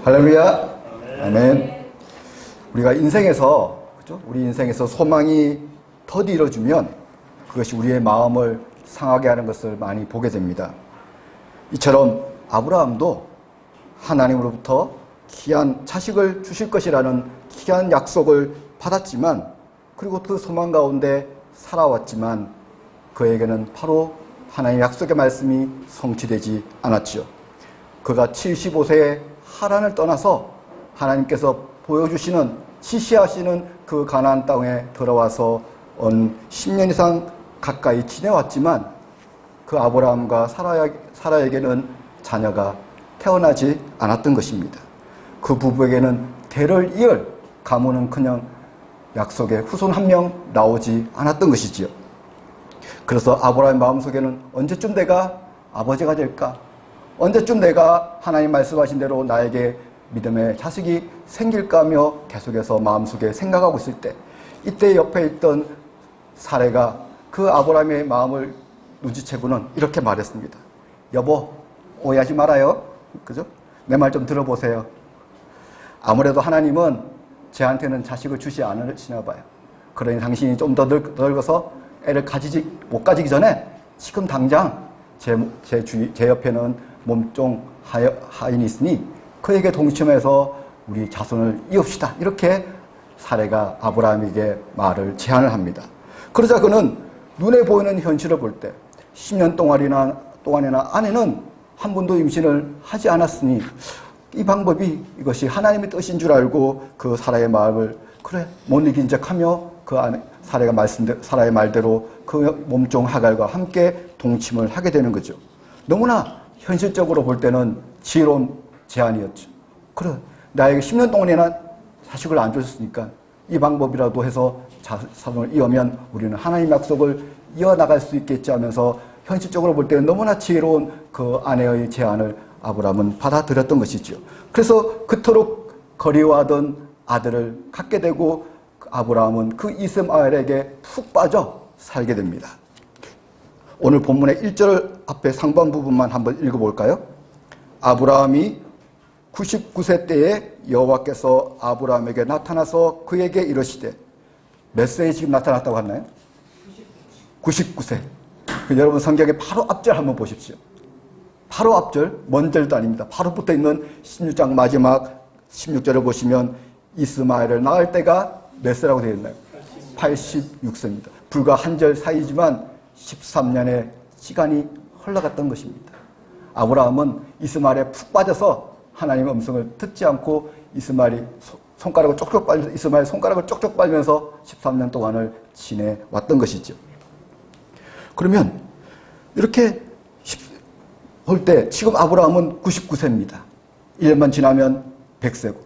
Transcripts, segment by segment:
할렐루야. 아멘. 우리가 인생에서, 그죠? 우리 인생에서 소망이 더디어지면 그것이 우리의 마음을 상하게 하는 것을 많이 보게 됩니다. 이처럼 아브라함도 하나님으로부터 귀한 자식을 주실 것이라는 귀한 약속을 받았지만, 그리고 그 소망 가운데 살아왔지만 그에게는 바로 하나님의 약속의 말씀이 성취되지 않았지요. 그가 75세에 하란을 떠나서 하나님께서 보여주시는, 지시하시는 그 가나안 땅에 들어와서 10년 이상 가까이 지내왔지만 그 아브라함과 사라에게는 자녀가 태어나지 않았던 것입니다. 그 부부에게는 대를 이을 가문은 그냥 약속의 후손 한 명 나오지 않았던 것이지요. 그래서 아브라함의 마음속에는 언제쯤 내가 아버지가 될까? 언제쯤 내가 하나님 말씀하신 대로 나에게 믿음의 자식이 생길까 하며 계속해서 마음속에 생각하고 있을 때, 이때 옆에 있던 사레가 그 아브라함의 마음을 눈치채고는 이렇게 말했습니다. 여보, 오해하지 말아요. 그죠? 내 말 좀 들어보세요. 아무래도 하나님은 쟤한테는 자식을 주지 않으시나 봐요. 그러니 당신이 좀 더 늙어서 애를 못 가지기 전에 지금 당장 제 옆에는 몸종 하인이 있으니 그에게 동침해서 우리 자손을 이읍시다. 이렇게 사레가 아브라함에게 말을 제안을 합니다. 그러자 그는 눈에 보이는 현실을 볼 때 10년 동안이나 아내는 한 번도 임신을 하지 않았으니 이 방법이, 이것이 하나님의 뜻인 줄 알고 그 사라의 마음을 그래 못 이긴 척하며 그 안에 사라의 말대로 그 몸종 하갈과 함께 동침을 하게 되는 거죠. 너무나 현실적으로 볼 때는 지혜로운 제안이었죠. 그래, 나에게 10년 동안이나 자식을 안 줬으니까 이 방법이라도 해서 자손을 이으면 우리는 하나님 약속을 이어나갈 수 있겠지 하면서 현실적으로 볼 때는 너무나 지혜로운 그 아내의 제안을 아브라함은 받아들였던 것이죠. 그래서 그토록 그리워하던 아들을 갖게 되고 아브라함은 그 이스마엘에게 푹 빠져 살게 됩니다. 오늘 본문의 1절 앞에 상반 부분만 한번 읽어볼까요? 아브라함이 99세 때에 여호와께서 아브라함에게 나타나서 그에게 이르시되, 몇 세에 지금 나타났다고 하나요? 99세. 여러분 성경의 바로 앞절 한번 보십시오. 바로 앞절, 먼 절도 아닙니다. 바로 붙어 있는 16장 마지막 16절을 보시면 이스마엘을 낳을 때가 몇 세라고 되어 있나요? 86세입니다. 불과 한 절 사이지만 13년의 시간이 흘러갔던 것입니다. 아브라함은 이스마엘에 푹 빠져서 하나님의 음성을 듣지 않고 이스마엘 손가락을 쪽쪽 빨면서 13년 동안을 지내왔던 것이죠. 그러면 이렇게 볼 때 지금 아브라함은 99세입니다. 1년만 지나면 100세고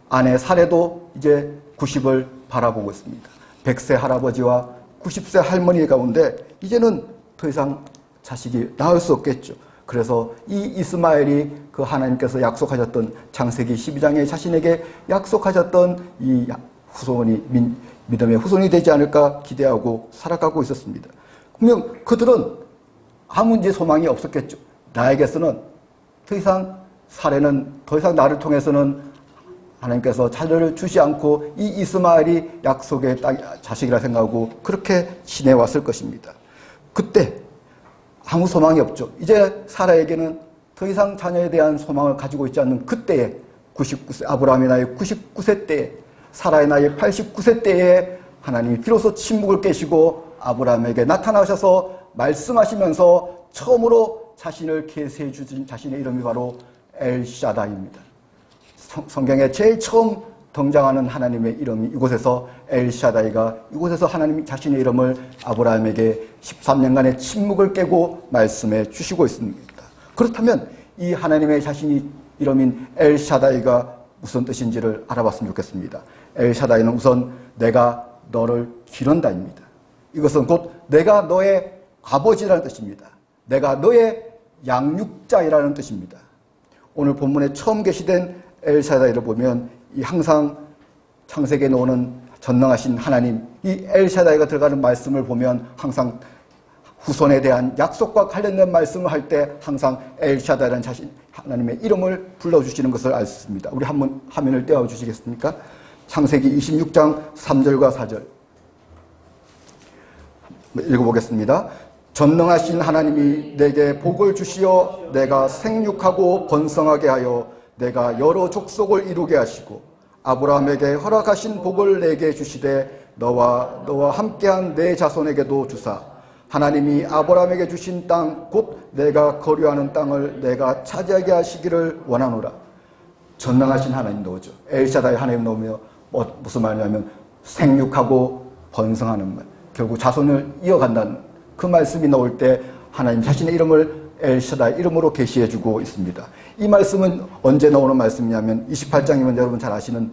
아내 사레도 이제 90을 바라보고 있습니다. 100세 할아버지와 90세 할머니 가운데 이제는 더 이상 자식이 낳을 수 없겠죠. 그래서 이 이스마엘이 그 하나님께서 약속하셨던 창세기 12장에 자신에게 약속하셨던 이 후손이 믿음의 후손이 되지 않을까 기대하고 살아가고 있었습니다. 분명 그들은 아무 이제 소망이 없었겠죠. 나에게서는 더 이상 사례는 더 이상 나를 통해서는 하나님께서 자녀를 주지 않고 이 이스마엘이 약속의 자식이라 생각하고 그렇게 지내왔을 것입니다. 그때 아무 소망이 없죠. 이제 사라에게는 더 이상 자녀에 대한 소망을 가지고 있지 않는 그때에 99세, 아브라함의 나이 99세 때에, 사라의 나이 89세 때에 하나님이 비로소 침묵을 깨시고 아브라함에게 나타나셔서 말씀하시면서 처음으로 자신을 계시해 주신 자신의 이름이 바로 엘샤다이입니다. 성경에 제일 처음 등장하는 하나님의 이름이 이곳에서 엘샤다이가, 이곳에서 하나님이 자신의 이름을 아브라함에게 13년간의 침묵을 깨고 말씀해 주시고 있습니다. 그렇다면 이 하나님의 자신이 이름인 엘샤다이가 무슨 뜻인지를 알아봤으면 좋겠습니다. 엘샤다이는 우선 내가 너를 기른다입니다. 이것은 곧 내가 너의 아버지라는 뜻입니다. 내가 너의 양육자이라는 뜻입니다. 오늘 본문에 처음 계시된 엘샤다이를 보면 이 항상 창세기에 나오는 전능하신 하나님, 이 엘샤다이가 들어가는 말씀을 보면 항상 후손에 대한 약속과 관련된 말씀을 할 때 항상 엘샤다이라는 하나님의 이름을 불러주시는 것을 알 수 있습니다. 우리 한번 화면을 띄워주시겠습니까? 창세기 26장 3절과 4절 읽어보겠습니다. 전능하신 하나님이 내게 복을 주시어 내가 생육하고 번성하게 하여 내가 여러 족속을 이루게 하시고 아브라함에게 허락하신 복을 내게 주시되 너와 함께한 내 자손에게도 주사 하나님이 아브라함에게 주신 땅 곧 내가 거류하는 땅을 내가 차지하게 하시기를 원하노라. 전능하신 하나님 나오죠. 엘샤다이 하나님 나오며 무슨 말이냐면 생육하고 번성하는 말, 결국 자손을 이어간다는 그 말씀이 나올 때 하나님 자신의 이름을 엘샤다이 이름으로 계시해주고 있습니다. 이 말씀은 언제 나오는 말씀이냐면 28장이면 여러분 잘 아시는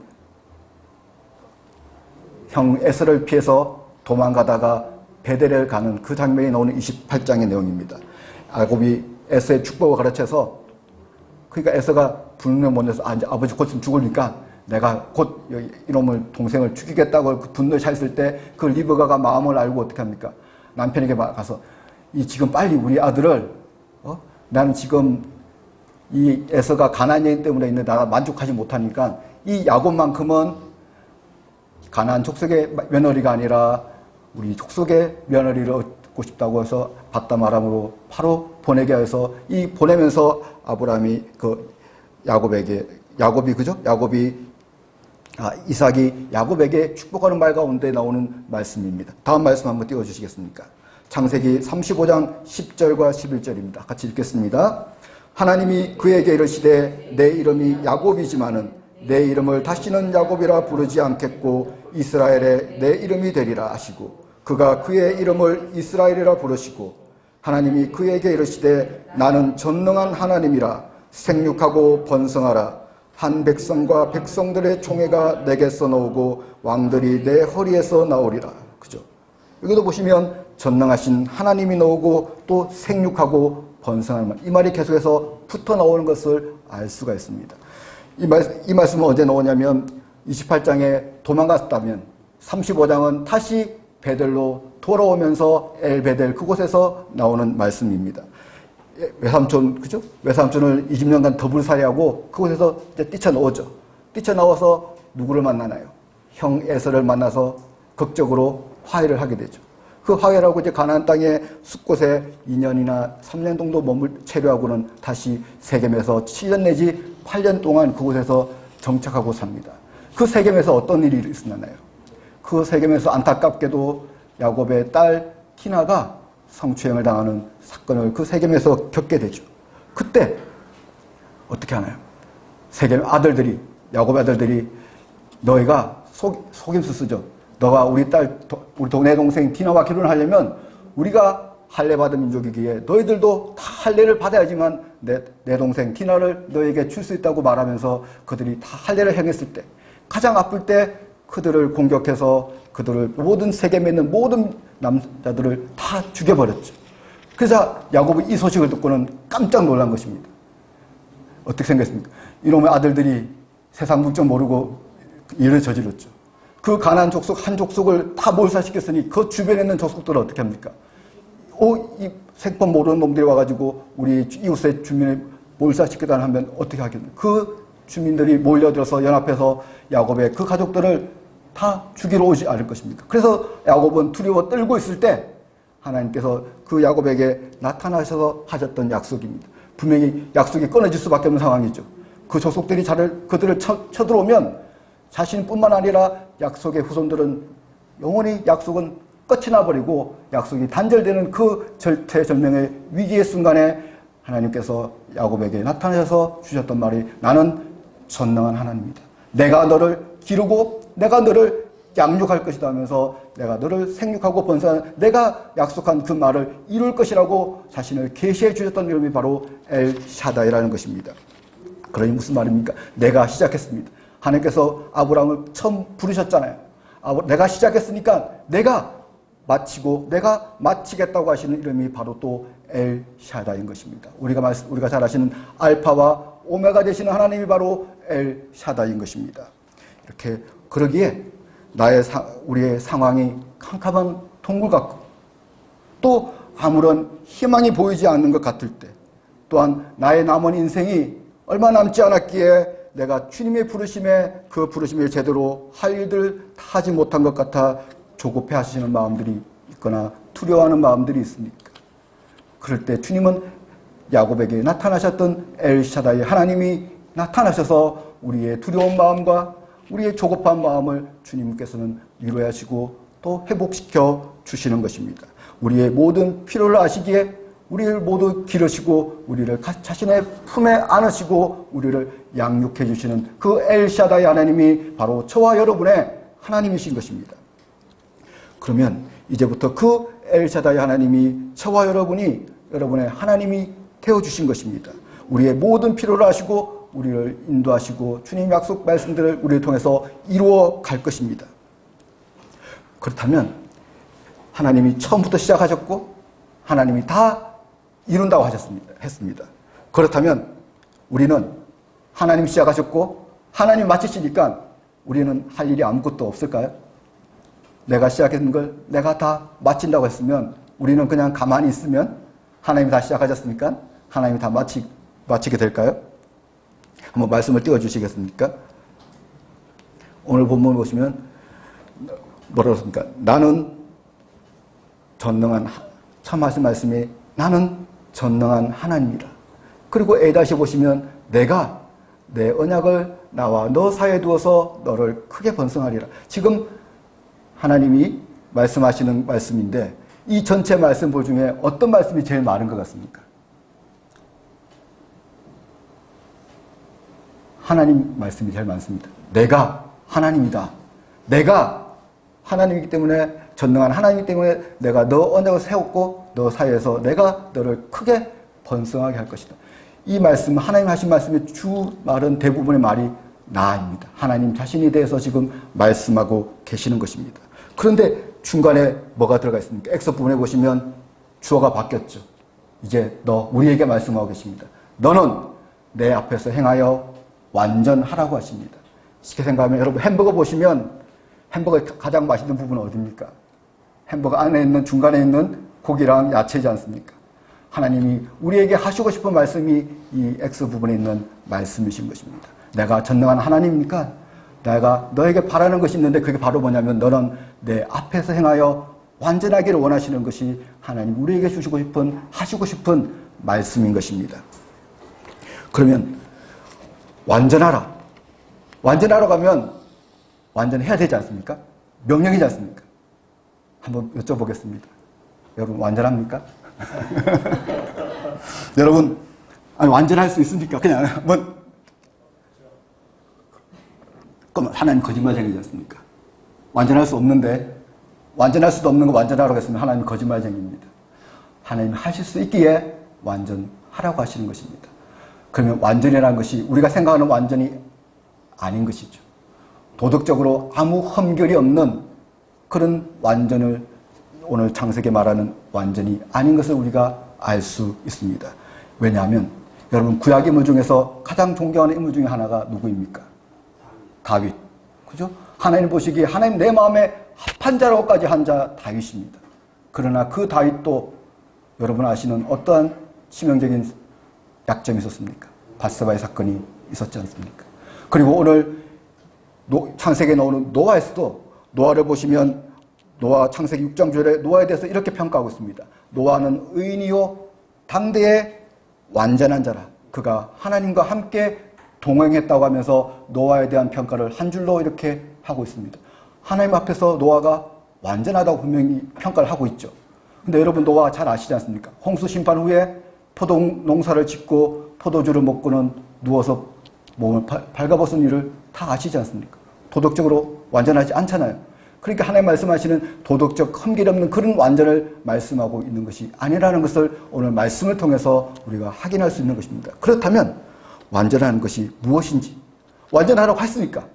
형 에서를 피해서 도망가다가 베델을 가는 그 장면이 나오는 28장의 내용입니다. 야곱이 에서의 축복을 가르쳐서, 그러니까 에서가 분노에 못 내서 아버지 곧 죽으니까 내가 곧 이놈을 동생을 죽이겠다고 그 분노에 차있을 때 그 리브가가 마음을 알고 어떻게 합니까? 남편에게 가서 지금 빨리 우리 아들을 나는 지금 이 에서가 가나안 여인 때문에 있는데 나가 만족하지 못하니까 이 야곱만큼은 가나안 족속의 며느리가 아니라 우리 족속의 며느리를 얻고 싶다고 해서 바담 아람으로 바로 보내게 해서 보내면서 아브라함이 이삭이 야곱에게 축복하는 말 가운데 나오는 말씀입니다. 다음 말씀 한번 띄워주시겠습니까? 창세기 35장 10절과 11절입니다. 같이 읽겠습니다. 하나님이 그에게 이르시되 내 이름이 야곱이지만은 내 이름을 다시는 야곱이라 부르지 않겠고 이스라엘의 내 이름이 되리라 하시고 그가 그의 이름을 이스라엘이라 부르시고 하나님이 그에게 이르시되 나는 전능한 하나님이라 생육하고 번성하라 한 백성과 백성들의 총회가 내게서 나오고 왕들이 내 허리에서 나오리라. 그죠? 여기도 보시면 전능하신 하나님이 나오고 또 생육하고 번성하는 말, 이 말이 계속해서 붙어 나오는 것을 알 수가 있습니다. 이 말씀은 언제 나오냐면 28장에 도망갔다면 35장은 다시 베델로 돌아오면서 엘베델 그곳에서 나오는 말씀입니다. 외삼촌, 그죠? 외삼촌을 20년간 더블 살이하고 그곳에서 이제 뛰쳐나오죠. 뛰쳐나와서 누구를 만나나요? 형 에서를 만나서 극적으로 화해를 하게 되죠. 그 화해라고 이제 가나안 땅의 숲곳에 2년이나 3년 정도 체류하고는 다시 세겜에서 7년 내지 8년 동안 그곳에서 정착하고 삽니다. 그 세겜에서 어떤 일이 일어나나요? 그 세겜에서 안타깝게도 야곱의 딸 티나가 성추행을 당하는 사건을 그 세겜에서 겪게 되죠. 그때 어떻게 하나요? 세겜 아들들이, 야곱의 아들들이 너희가 속임수 쓰죠. 너가 우리 내 동생 티나와 결혼하려면 우리가 할례 받은 민족이기에 너희들도 다 할례를 받아야지만 내 동생 티나를 너에게 줄 수 있다고 말하면서 그들이 다 할례를 행했을 때 가장 아플 때 그들을 공격해서 그들을 모든 세겜에 있는 모든 남자들을 다 죽여버렸죠. 그래서 야곱이 이 소식을 듣고는 깜짝 놀란 것입니다. 어떻게 생겼습니까? 이놈의 아들들이 세상 물정 모르고 일을 저질렀죠. 그 가나안 족속 한 족속을 다 몰살시켰으니 그 주변에 있는 족속들은 어떻게 합니까? 이 생판 모르는 놈들이 와가지고 우리 이웃의 주민을 몰살시키다 하면 어떻게 하겠나요? 그 주민들이 몰려들어서 연합해서 야곱의 그 가족들을 다 죽이러 오지 않을 것입니까? 그래서 야곱은 두려워 떨고 있을 때 하나님께서 그 야곱에게 나타나셔서 하셨던 약속입니다. 분명히 약속이 끊어질 수밖에 없는 상황이죠. 그 족속들이 그들을 쳐들어오면 자신뿐만 아니라 약속의 후손들은 영원히 약속은 끝이 나버리고 약속이 단절되는 그 절체절명의 위기의 순간에 하나님께서 야곱에게 나타나셔서 주셨던 말이 나는 전능한 하나님이다. 내가 너를 기르고 내가 너를 양육할 것이다 하면서 내가 너를 생육하고 번성하는 내가 약속한 그 말을 이룰 것이라고 자신을 계시해 주셨던 이름이 바로 엘샤다이라는 것입니다. 그러니 무슨 말입니까? 내가 시작했습니다. 하나님께서 아브라함을 처음 부르셨잖아요. 내가 시작했으니까 내가 마치고 내가 마치겠다고 하시는 이름이 바로 또 엘샤다인 것입니다. 우리가 잘 아시는 알파와 오메가 되시는 하나님이 바로 엘샤다인 것입니다. 이렇게 그러기에 우리의 상황이 캄캄한 동굴 같고 또 아무런 희망이 보이지 않는 것 같을 때, 또한 나의 남은 인생이 얼마 남지 않았기에 내가 주님의 부르심에 그 부르심을 제대로 할 일들 다 하지 못한 것 같아 조급해 하시는 마음들이 있거나 두려워하는 마음들이 있습니까? 그럴 때 주님은 야곱에게 나타나셨던 엘샤다이 하나님이 나타나셔서 우리의 두려운 마음과 우리의 조급한 마음을 주님께서는 위로하시고 또 회복시켜 주시는 것입니다. 우리의 모든 필요를 아시기에 우리를 모두 기르시고 우리를 자신의 품에 안으시고 우리를 양육해 주시는 그 엘샤다이 하나님이 바로 저와 여러분의 하나님이신 것입니다. 그러면 이제부터 그 엘샤다이 하나님이 저와 여러분이 여러분의 하나님이 되어주신 것입니다. 우리의 모든 필요를 아시고 우리를 인도하시고 주님 약속 말씀들을 우리를 통해서 이루어 갈 것입니다. 그렇다면 하나님이 처음부터 시작하셨고 하나님이 다 이룬다고 했습니다. 그렇다면 우리는 하나님 시작하셨고 하나님 마치시니까 우리는 할 일이 아무것도 없을까요? 내가 시작한 걸 내가 다 마친다고 했으면 우리는 그냥 가만히 있으면 하나님이 다 시작하셨으니까 하나님이 다 마치게 될까요? 한번 말씀을 띄워주시겠습니까? 오늘 본문 보시면 뭐라고 했습니까? 나는 전능한, 참 하신 말씀이 나는 전능한 하나님이라. 그리고 A-에 보시면 내가 내 언약을 나와 너 사이에 두어서 너를 크게 번성하리라. 지금 하나님이 말씀하시는 말씀인데 이 전체 말씀볼 중에 어떤 말씀이 제일 많은 것 같습니까? 하나님 말씀이 제일 많습니다. 내가 하나님이다. 내가 하나님이기 때문에 전능한 하나님이기 때문에 내가 너 언약을 세웠고 너 사이에서 내가 너를 크게 번성하게 할 것이다. 이 말씀, 하나님 하신 말씀의 주 말은 대부분의 말이 나입니다. 하나님 자신에 대해서 지금 말씀하고 계시는 것입니다. 그런데 중간에 뭐가 들어가 있습니까? 엑소 부분에 보시면 주어가 바뀌었죠. 이제 너 우리에게 말씀하고 계십니다. 너는 내 앞에서 행하여 완전하라고 하십니다. 쉽게 생각하면 여러분 햄버거 보시면 햄버거의 가장 맛있는 부분은 어디입니까? 햄버거 안에 있는 중간에 있는 고기랑 야채이지 않습니까? 하나님이 우리에게 하시고 싶은 말씀이 이 X 부분에 있는 말씀이신 것입니다. 내가 전능한 하나님이니까 내가 너에게 바라는 것이 있는데 그게 바로 뭐냐면 너는 내 앞에서 행하여 완전하기를 원하시는 것이 하나님 우리에게 주시고 싶은 하시고 싶은 말씀인 것입니다. 그러면 완전하라. 완전하러 가면 완전해야 되지 않습니까? 명령이지 않습니까? 한번 여쭤보겠습니다. 여러분 완전합니까? 여러분 아니 완전할 수 있습니까? 그냥 한번 그럼 하나님 거짓말쟁이지 않습니까? 완전할 수 없는데 완전할 수도 없는 거 완전하라고 했으면 하나님 거짓말쟁이입니다. 하나님 하실 수 있기에 완전하라고 하시는 것입니다. 그러면 완전이라는 것이 우리가 생각하는 완전이 아닌 것이죠. 도덕적으로 아무 흠결이 없는 그런 완전을 오늘 창세기 말하는 완전이 아닌 것을 우리가 알 수 있습니다. 왜냐하면 여러분 구약 인물 중에서 가장 존경하는 인물 중에 하나가 누구입니까? 다윗. 그죠? 하나님 보시기에 하나님 내 마음에 합한 자라고까지 한 자 다윗입니다. 그러나 그 다윗도 여러분 아시는 어떠한 치명적인 약점이 있었습니까? 밧세바의 사건이 있었지 않습니까? 그리고 오늘 창세기에 나오는 노아에서도 노아를 보시면 노아 창세기 6장 9절에 노아에 대해서 이렇게 평가하고 있습니다. 노아는 의인이요 당대의 완전한 자라. 그가 하나님과 함께 동행했다고 하면서 노아에 대한 평가를 한 줄로 이렇게 하고 있습니다. 하나님 앞에서 노아가 완전하다고 분명히 평가를 하고 있죠. 근데 여러분 노아 잘 아시지 않습니까? 홍수 심판 후에 포도 농사를 짓고 포도주를 먹고는 누워서 몸을 발가벗은 일을 다 아시지 않습니까? 도덕적으로 완전하지 않잖아요. 그러니까 하나님 말씀하시는 도덕적 흠결 없는 그런 완전을 말씀하고 있는 것이 아니라는 것을 오늘 말씀을 통해서 우리가 확인할 수 있는 것입니다. 그렇다면 완전하는 것이 무엇인지 완전하라고 했으니까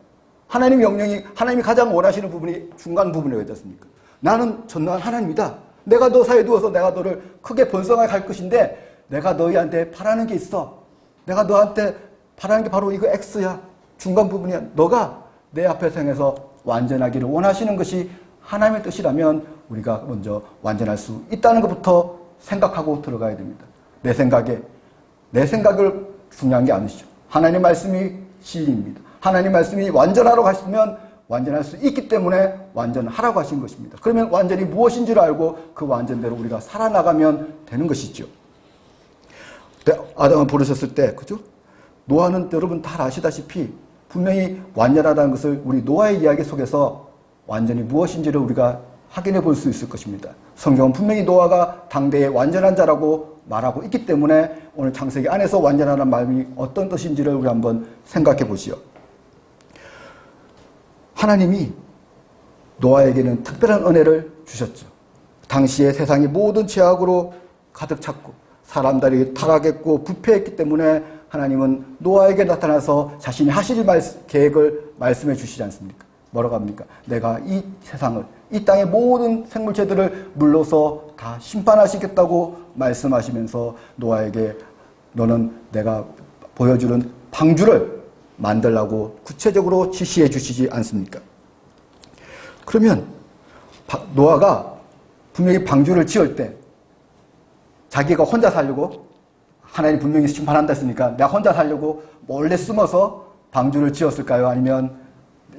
하나님 명령이 하나님이 가장 원하시는 부분이 중간 부분에 있지 않습니까? 나는 전능한 하나님이다. 내가 너 사이에 두어서 내가 너를 크게 번성하게 할 것인데 내가 너희한테 바라는 게 있어. 내가 너한테 바라는 게 바로 이거 X야. 중간 부분이야. 너가 내 앞에서 행해서 완전하기를 원하시는 것이 하나님의 뜻이라면 우리가 먼저 완전할 수 있다는 것부터 생각하고 들어가야 됩니다. 내 생각을 중요한 게 아니시죠. 하나님 말씀이 진리입니다. 하나님 말씀이 완전하라고 하시면 완전할 수 있기 때문에 완전하라고 하신 것입니다. 그러면 완전히 무엇인지를 알고 그 완전대로 우리가 살아나가면 되는 것이죠. 아담을 부르셨을 때, 그죠? 노아는 여러분 다 아시다시피 분명히 완전하다는 것을 우리 노아의 이야기 속에서 완전히 무엇인지를 우리가 확인해 볼 수 있을 것입니다. 성경은 분명히 노아가 당대의 완전한 자라고 말하고 있기 때문에 오늘 창세기 안에서 완전하다는 말이 어떤 뜻인지를 우리 한번 생각해 보시오. 하나님이 노아에게는 특별한 은혜를 주셨죠. 당시에 세상이 모든 죄악으로 가득 찼고 사람들이 타락했고 부패했기 때문에 하나님은 노아에게 나타나서 자신이 하실 계획을 말씀해 주시지 않습니까? 뭐라고 합니까? 내가 이 세상을, 이 땅의 모든 생물체들을 물러서 다 심판하시겠다고 말씀하시면서 노아에게 너는 내가 보여주는 방주를 만들라고 구체적으로 지시해 주시지 않습니까? 그러면 노아가 분명히 방주를 지을 때 자기가 혼자 살려고, 하나님 분명히 심판한다 했으니까 내가 혼자 살려고 몰래 숨어서 방주를 지었을까요? 아니면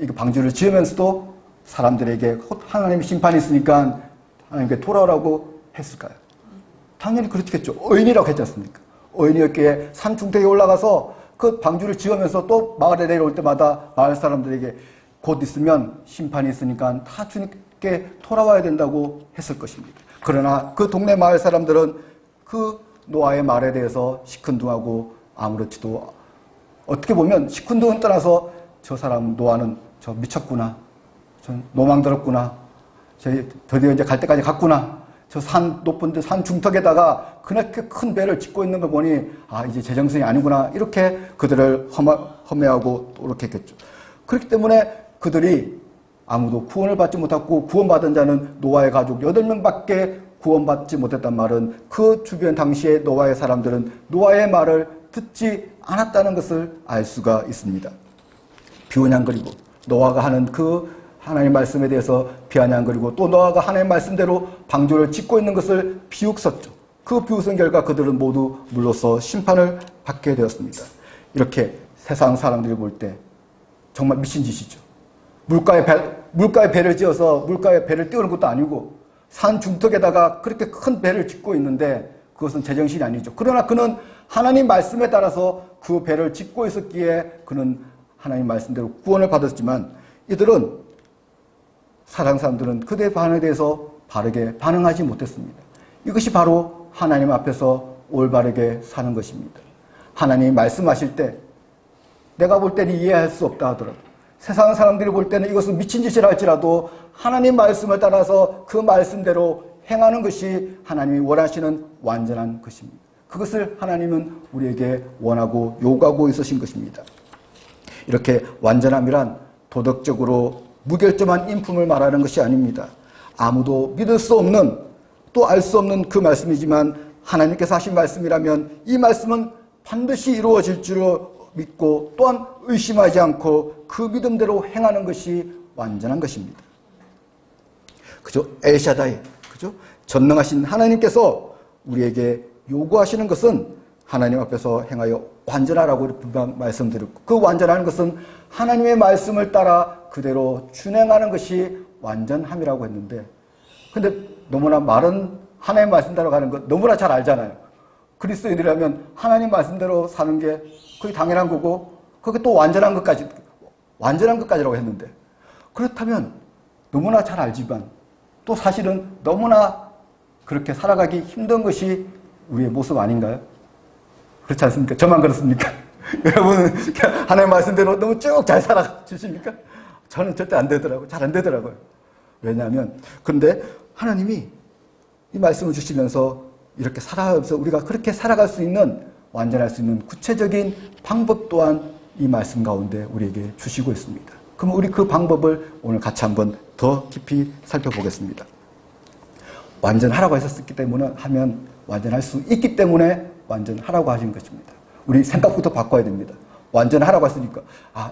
이 방주를 지으면서도 사람들에게 하나님의 심판이 있으니까 하나님께 돌아오라고 했을까요? 당연히 그렇겠죠. 의인이라고 했지 않습니까? 의인이었기에 산 중턱에 올라가서 그 방주를 지으면서 또 마을에 내려올 때마다 마을 사람들에게 곧 있으면 심판이 있으니까 다 주님께 돌아와야 된다고 했을 것입니다. 그러나 그 동네 마을 사람들은 그 노아의 말에 대해서 시큰둥하고 아무렇지도, 어떻게 보면 시큰둥은 떠나서 저 사람 노아는 저 미쳤구나, 저 노망들었구나, 저 드디어 이제 갈 때까지 갔구나, 저 산 높은 데 산 중턱에다가 그렇게 큰 배를 짓고 있는 거 보니 아 이제 제정신이 아니구나, 이렇게 그들을 험해하고 이렇게 했겠죠. 그렇기 때문에 그들이 아무도 구원을 받지 못했고 구원받은 자는 노아의 가족 8명밖에 구원받지 못했단 말은 그 주변 당시의 노아의 사람들은 노아의 말을 듣지 않았다는 것을 알 수가 있습니다. 비아냥거리고 노아가 하는 그 하나님 말씀에 대해서 비아냥거리고 또 노아가 하나님 말씀대로 방주를 짓고 있는 것을 비웃었죠. 그 비웃은 결과 그들은 모두 물로서 심판을 받게 되었습니다. 이렇게 세상 사람들이 볼 때 정말 미친 짓이죠. 물가에 배를 지어서 물가에 배를 띄우는 것도 아니고 산 중턱에다가 그렇게 큰 배를 짓고 있는데 그것은 제정신이 아니죠. 그러나 그는 하나님 말씀에 따라서 그 배를 짓고 있었기에 그는 하나님 말씀대로 구원을 받았지만 이들은 사랑 사람들은 그들의 반응에 대해서 바르게 반응하지 못했습니다. 이것이 바로 하나님 앞에서 올바르게 사는 것입니다. 하나님이 말씀하실 때 내가 볼 때는 이해할 수 없다 하더라도, 세상 사람들이 볼 때는 이것은 미친 짓이라 할지라도 하나님 말씀을 따라서 그 말씀대로 행하는 것이 하나님이 원하시는 완전한 것입니다. 그것을 하나님은 우리에게 원하고 요구하고 있으신 것입니다. 이렇게 완전함이란 도덕적으로 무결점한 인품을 말하는 것이 아닙니다. 아무도 믿을 수 없는, 또 알 수 없는 그 말씀이지만 하나님께서 하신 말씀이라면 이 말씀은 반드시 이루어질 줄로 믿고 또한 의심하지 않고 그 믿음대로 행하는 것이 완전한 것입니다. 그죠? 엘샤다이, 그죠? 전능하신 하나님께서 우리에게 요구하시는 것은 하나님 앞에서 행하여 완전하라고 분명 말씀드렸고, 그 완전한 것은 하나님의 말씀을 따라 그대로 준행하는 것이 완전함이라고 했는데, 근데 너무나 말은 하나님 말씀대로 가는 것 너무나 잘 알잖아요. 그리스도인이라면 하나님 말씀대로 사는 게 그게 당연한 거고, 그게 또 완전한 것까지라고 했는데, 그렇다면 너무나 잘 알지만 또 사실은 너무나 그렇게 살아가기 힘든 것이 우리의 모습 아닌가요? 그렇지 않습니까? 저만 그렇습니까? 여러분은 하나님 말씀대로 너무 쭉 잘 살아주십니까? 저는 절대 안 되더라고요. 잘 안 되더라고요. 왜냐하면, 그런데 하나님이 이 말씀을 주시면서 이렇게 살아가면서 우리가 그렇게 살아갈 수 있는, 완전할 수 있는 구체적인 방법 또한 이 말씀 가운데 우리에게 주시고 있습니다. 그럼 우리 그 방법을 오늘 같이 한번 더 깊이 살펴보겠습니다. 완전하라고 하셨기 때문에 하면 완전할 수 있기 때문에 완전하라고 하신 것입니다. 우리 생각부터 바꿔야 됩니다. 완전하라고 했으니까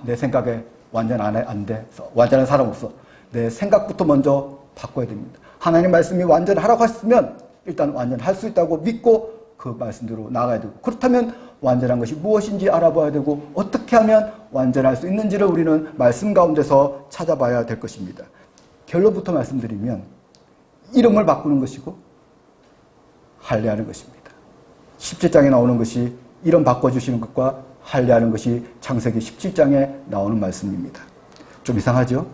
내 생각에 완전 안 돼. 완전한 사람 없어. 내 생각부터 먼저 바꿔야 됩니다. 하나님 말씀이 완전하라고 했으면 일단 완전할 수 있다고 믿고 그 말씀대로 나가야 되고, 그렇다면 완전한 것이 무엇인지 알아봐야 되고, 어떻게 하면 완전할 수 있는지를 우리는 말씀 가운데서 찾아봐야 될 것입니다. 결론부터 말씀드리면 이름을 바꾸는 것이고 할례하는 것입니다. 17장에 나오는 것이 이름 바꿔주시는 것과 할례하는 것이 창세기 17장에 나오는 말씀입니다. 좀 이상하죠?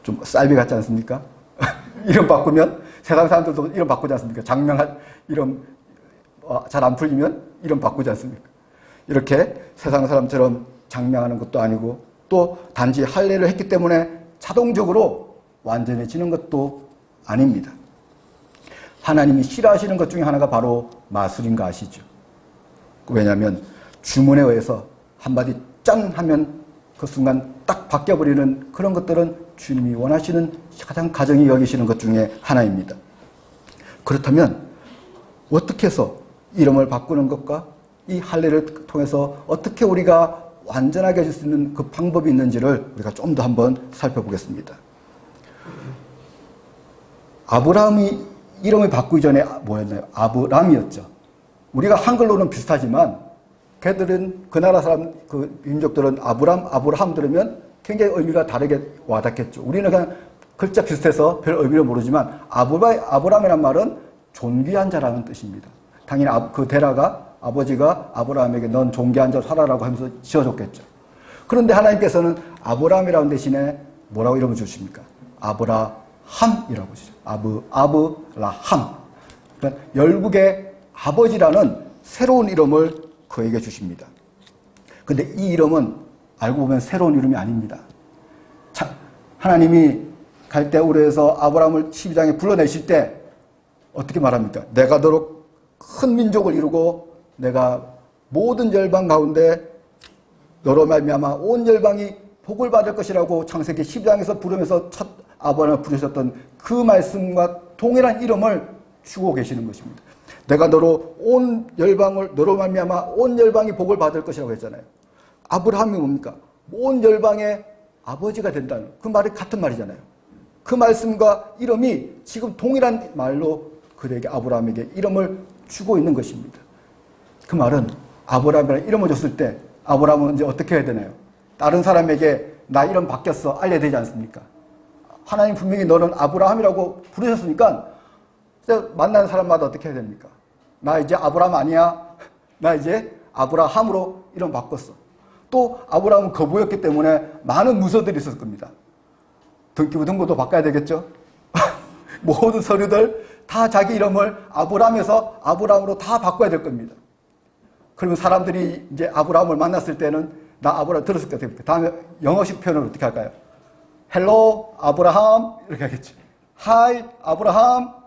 좀 쌀비 같지 않습니까? 이름 바꾸면 세상 사람들도 이름 바꾸지 않습니까? 장명한 이름 잘 안 풀리면 이름 바꾸지 않습니까? 이렇게 세상 사람처럼 장명하는 것도 아니고, 또 단지 할례를 했기 때문에 자동적으로 완전해지는 것도 아닙니다. 하나님이 싫어하시는 것 중에 하나가 바로 마술인 거 아시죠? 왜냐하면 주문에 의해서 한마디 짠 하면 그 순간 딱 바뀌어버리는 그런 것들은 주님이 원하시는 가장 가정이 여기시는 것 중에 하나입니다. 그렇다면 어떻게 해서 이름을 바꾸는 것과 이 할례를 통해서 어떻게 우리가 완전하게 해줄 수 있는 그 방법이 있는지를 우리가 좀 더 한번 살펴보겠습니다. 아브라함이 이름을 바꾸기 전에 뭐였나요? 아브람이었죠. 우리가 한글로는 비슷하지만 걔들은 그 나라 사람, 그 민족들은 아브라함 들으면 굉장히 의미가 다르게 와닿겠죠. 우리는 그냥 글자 비슷해서 별 의미를 모르지만 아브람이란 말은 존귀한 자라는 뜻입니다. 당연히 그 데라가 아버지가 아브라함에게 넌 존귀한 자로 살아라고 하면서 지어줬겠죠. 그런데 하나님께서는 아브라함이라는 대신에 뭐라고 이름을 주십니까? 아브라함이라고 주죠. 아브라함. 그러니까 열국의 아버지라는 새로운 이름을 그에게 주십니다. 근데 이 이름은 알고 보면 새로운 이름이 아닙니다. 자, 하나님이 갈대우르에서 아브라함을 12장에 불러내실 때 어떻게 말합니까? 내가 너로 큰 민족을 이루고 내가 모든 열방 가운데 너로 말미암아 온 열방이 복을 받을 것이라고 창세기 12장에서 부르면서 첫 아브라함을 부르셨던 그 말씀과 동일한 이름을 주고 계시는 것입니다. 내가 너로 말미암아 온 열방이 복을 받을 것이라고 했잖아요. 아브라함이 뭡니까? 온 열방의 아버지가 된다는 그 말이 같은 말이잖아요. 그 말씀과 이름이 지금 동일한 말로 그에게 아브라함에게 이름을 주고 있는 것입니다. 그 말은 아브라함이라는 이름을 줬을 때 아브라함은 이제 어떻게 해야 되나요? 다른 사람에게 나 이름 바뀌었어 알려야 되지 않습니까? 하나님 분명히 너는 아브라함이라고 부르셨으니까 만나는 사람마다 어떻게 해야 됩니까? 나 이제 아브라함 아니야. 나 이제 아브라함으로 이름 바꿨어. 또 아브라함은 거부였기 때문에 많은 문서들이 있었을 겁니다. 등기부등본도 바꿔야 되겠죠? 모든 서류들 다 자기 이름을 아브라함에서 아브라함으로 다 바꿔야 될 겁니다. 그러면 사람들이 이제 아브라함을 만났을 때는 나 아브라함 들었을 것 같아요. 다음에 영어식 표현을 어떻게 할까요? 헬로 아브라함 이렇게 하겠죠. 하이 아브라함.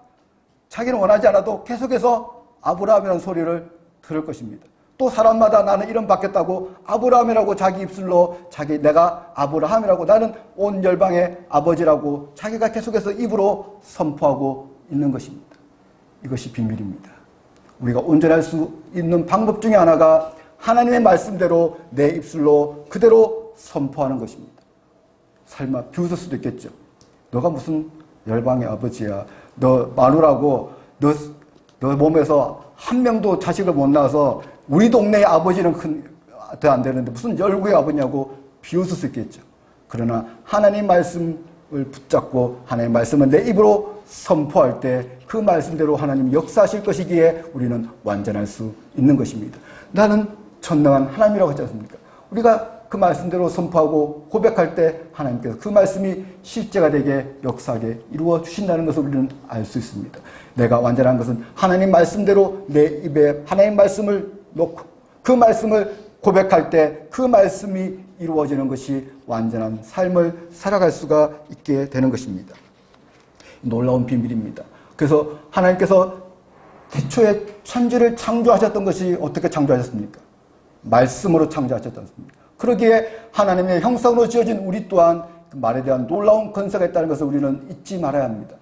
자기는 원하지 않아도 계속해서 아브라함이라는 소리를 들을 것입니다. 또 사람마다 나는 이름 바뀌었다고 아브라함이라고 자기 입술로 내가 아브라함이라고 나는 온 열방의 아버지라고 자기가 계속해서 입으로 선포하고 있는 것입니다. 이것이 비밀입니다. 우리가 온전할 수 있는 방법 중에 하나가 하나님의 말씀대로 내 입술로 그대로 선포하는 것입니다. 설마 비웃을 수도 있겠죠. 너가 무슨 열방의 아버지야. 너 마누라고 너 몸에서 한 명도 자식을 못 낳아서 우리 동네의 아버지는 더 안 되는데 무슨 열국의 아버냐고 비웃을 수 있겠죠. 그러나 하나님 말씀을 붙잡고 하나님 말씀을 내 입으로 선포할 때 그 말씀대로 하나님 역사하실 것이기에 우리는 완전할 수 있는 것입니다. 나는 전능한 하나님이라고 했지 않습니까? 우리가 그 말씀대로 선포하고 고백할 때 하나님께서 그 말씀이 실제가 되게 역사하게 이루어 주신다는 것을 우리는 알 수 있습니다. 내가 완전한 것은 하나님 말씀대로 내 입에 하나님 말씀을 놓고 그 말씀을 고백할 때 그 말씀이 이루어지는 것이 완전한 삶을 살아갈 수가 있게 되는 것입니다. 놀라운 비밀입니다. 그래서 하나님께서 태초에 천지를 창조하셨던 것이 어떻게 창조하셨습니까? 말씀으로 창조하셨지 않습니까? 그러기에 하나님의 형상으로 지어진 우리 또한 그 말에 대한 놀라운 권세가 있다는 것을 우리는 잊지 말아야 합니다.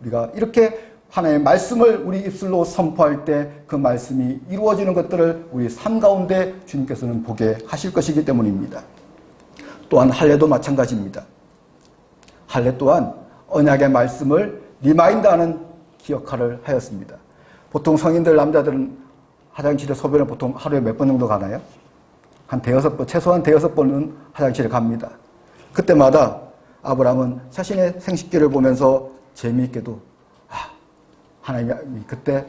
우리가 이렇게 하나님의 말씀을 우리 입술로 선포할 때 그 말씀이 이루어지는 것들을 우리 삶 가운데 주님께서는 보게 하실 것이기 때문입니다. 또한 할례도 마찬가지입니다. 할례 또한 언약의 말씀을 리마인드하는 기억화를 하였습니다. 보통 성인들 남자들은 화장실에 소변을 보통 하루에 몇 번 정도 가나요? 한 대여섯 번, 최소한 대여섯 번은 화장실에 갑니다. 그때마다 아브라함은 자신의 생식기를 보면서 재미있게도 하나님이 그때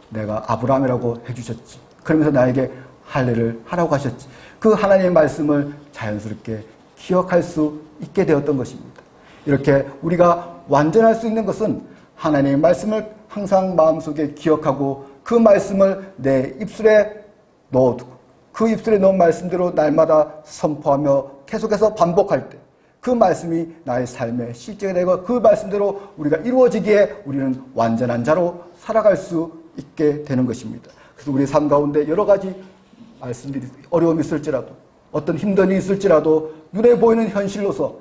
내가 아브라함이라고 해주셨지. 그러면서 나에게 할례를 하라고 하셨지. 그 하나님의 말씀을 자연스럽게 기억할 수 있게 되었던 것입니다. 이렇게 우리가 완전할 수 있는 것은 하나님의 말씀을 항상 마음속에 기억하고 그 말씀을 내 입술에 넣어두고 그 입술에 넣은 말씀대로 날마다 선포하며 계속해서 반복할 때 그 말씀이 나의 삶의 실제가 되고 그 말씀대로 우리가 이루어지기에 우리는 완전한 자로 살아갈 수 있게 되는 것입니다. 그래서 우리 삶 가운데 여러 가지 말씀들이 어려움이 있을지라도 어떤 힘든 일이 있을지라도 눈에 보이는 현실로서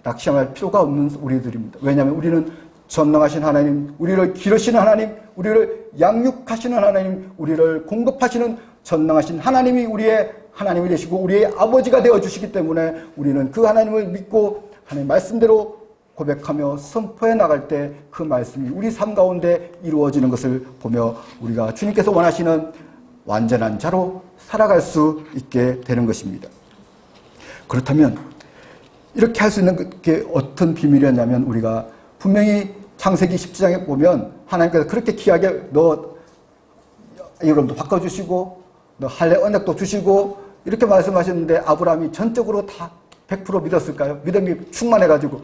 낙심할 필요가 없는 우리들입니다. 왜냐하면 우리는 전능하신 하나님, 우리를 기르시는 하나님, 우리를 양육하시는 하나님, 우리를 공급하시는 전능하신 하나님이 우리의 하나님이 되시고 우리의 아버지가 되어주시기 때문에 우리는 그 하나님을 믿고 하나님 말씀대로 고백하며 선포해 나갈 때 그 말씀이 우리 삶 가운데 이루어지는 것을 보며 우리가 주님께서 원하시는 완전한 자로 살아갈 수 있게 되는 것입니다. 그렇다면 이렇게 할 수 있는 게 어떤 비밀이었냐면 우리가 분명히 창세기 17장에 보면 하나님께서 그렇게 귀하게 너 이름도 바꿔주시고 너 할례 언약도 주시고 이렇게 말씀하셨는데 아브라함이 전적으로 다 100% 믿었을까요? 믿음이 충만해가지고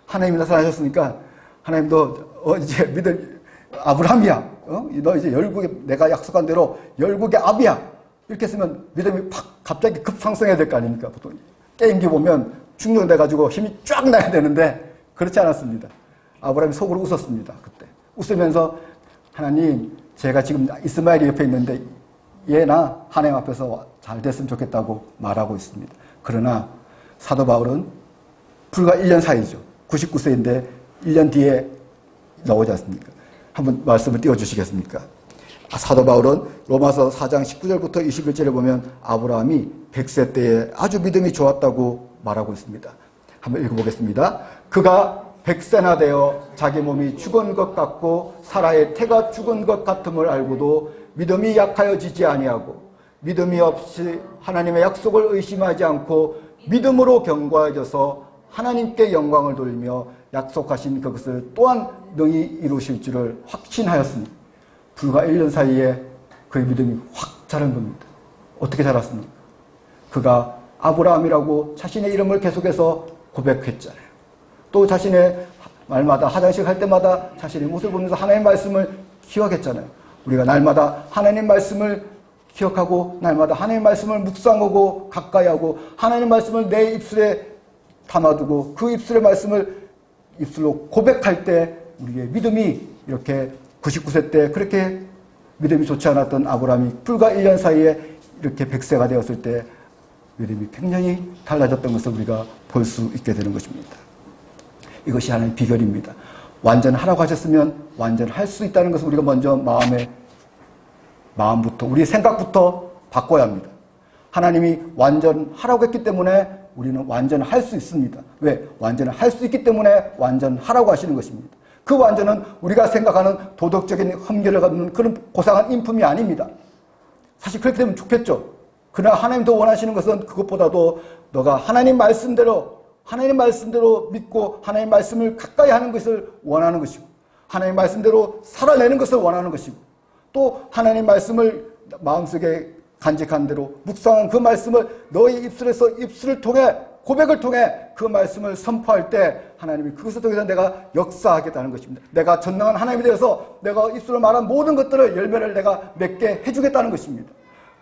하나님이 나타나셨으니까 하나님도 이제 믿을 아브라함이야. 너 이제 열국에 내가 약속한 대로 열국의 아비야. 이렇게 했으면 믿음이 팍 갑자기 급상승해야 될 거 아닙니까? 보통 게임기 보면 충전돼가지고 힘이 쫙 나야 되는데 그렇지 않았습니다. 아브라함이 속으로 웃었습니다. 그때 웃으면서 하나님 제가 지금 이스마엘이 옆에 있는데 얘나 하나님 앞에서 잘 됐으면 좋겠다고 말하고 있습니다. 그러나 사도 바울은 불과 1년 사이죠. 99세인데 1년 뒤에 나오지 않습니까? 한번 말씀을 띄워주시겠습니까? 사도 바울은 로마서 4장 19절부터 21절에 보면 아브라함이 100세 때에 아주 믿음이 좋았다고 말하고 있습니다. 한번 읽어보겠습니다. 그가 100세나 되어 자기 몸이 죽은 것 같고 사라의 태가 죽은 것 같음을 알고도 믿음이 약하여지지 아니하고 믿음이 없이 하나님의 약속을 의심하지 않고 믿음으로 견고해져서 하나님께 영광을 돌리며 약속하신 그것을 또한 능히 이루실 줄을 확신하였으니 불과 1년 사이에 그의 믿음이 확 자란 겁니다. 어떻게 자랐습니까? 그가 아브라함이라고 자신의 이름을 계속해서 고백했잖아요. 또 자신의 말마다 화장실 갈 때마다 자신의 모습을 보면서 하나님의 말씀을 기억했잖아요. 우리가 날마다 하나님 말씀을 기억하고 날마다 하나님 말씀을 묵상하고 가까이하고 하나님 말씀을 내 입술에 담아두고 그 입술의 말씀을 입술로 고백할 때 우리의 믿음이 이렇게 99세 때 그렇게 믿음이 좋지 않았던 아브라함이 불과 1년 사이에 이렇게 100세가 되었을 때 믿음이 굉장히 달라졌던 것을 우리가 볼 수 있게 되는 것입니다. 이것이 하나님의 비결입니다. 완전하라고 하셨으면 완전할 수 있다는 것을 우리가 먼저 마음부터 우리의 생각부터 바꿔야 합니다. 하나님이 완전하라고 했기 때문에 우리는 완전할 수 있습니다. 왜? 완전할 수 있기 때문에 완전하라고 하시는 것입니다. 그 완전은 우리가 생각하는 도덕적인 흠결을 갖는 그런 고상한 인품이 아닙니다. 사실 그렇게 되면 좋겠죠. 그러나 하나님도 원하시는 것은 그것보다도 너가 하나님 말씀대로 믿고 하나님 말씀을 가까이 하는 것을 원하는 것이고 하나님 말씀대로 살아내는 것을 원하는 것이고 또 하나님 말씀을 마음속에 간직한 대로 묵상한 그 말씀을 너의 입술에서 입술을 통해 고백을 통해 그 말씀을 선포할 때 하나님이 그것을 통해서 내가 역사하겠다는 것입니다. 내가 전능한 하나님이 되어서 내가 입술로 말한 모든 것들을 열매를 내가 맺게 해주겠다는 것입니다.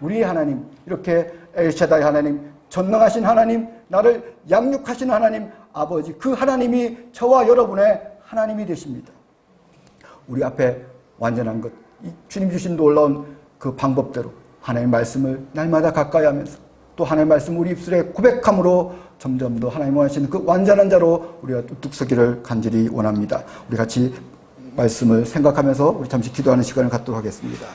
우리 하나님, 이렇게 엘샤다이 하나님, 전능하신 하나님, 나를 양육하시는 하나님, 아버지, 그 하나님이 저와 여러분의 하나님이 되십니다. 우리 앞에 완전한 것, 주님 주신 놀라운 그 방법대로 하나님의 말씀을 날마다 가까이 하면서 또 하나님의 말씀 우리 입술에 고백함으로 점점 더 하나님 원하시는 그 완전한 자로 우리가 뚝뚝 서기를 간절히 원합니다. 우리 같이 말씀을 생각하면서 우리 잠시 기도하는 시간을 갖도록 하겠습니다.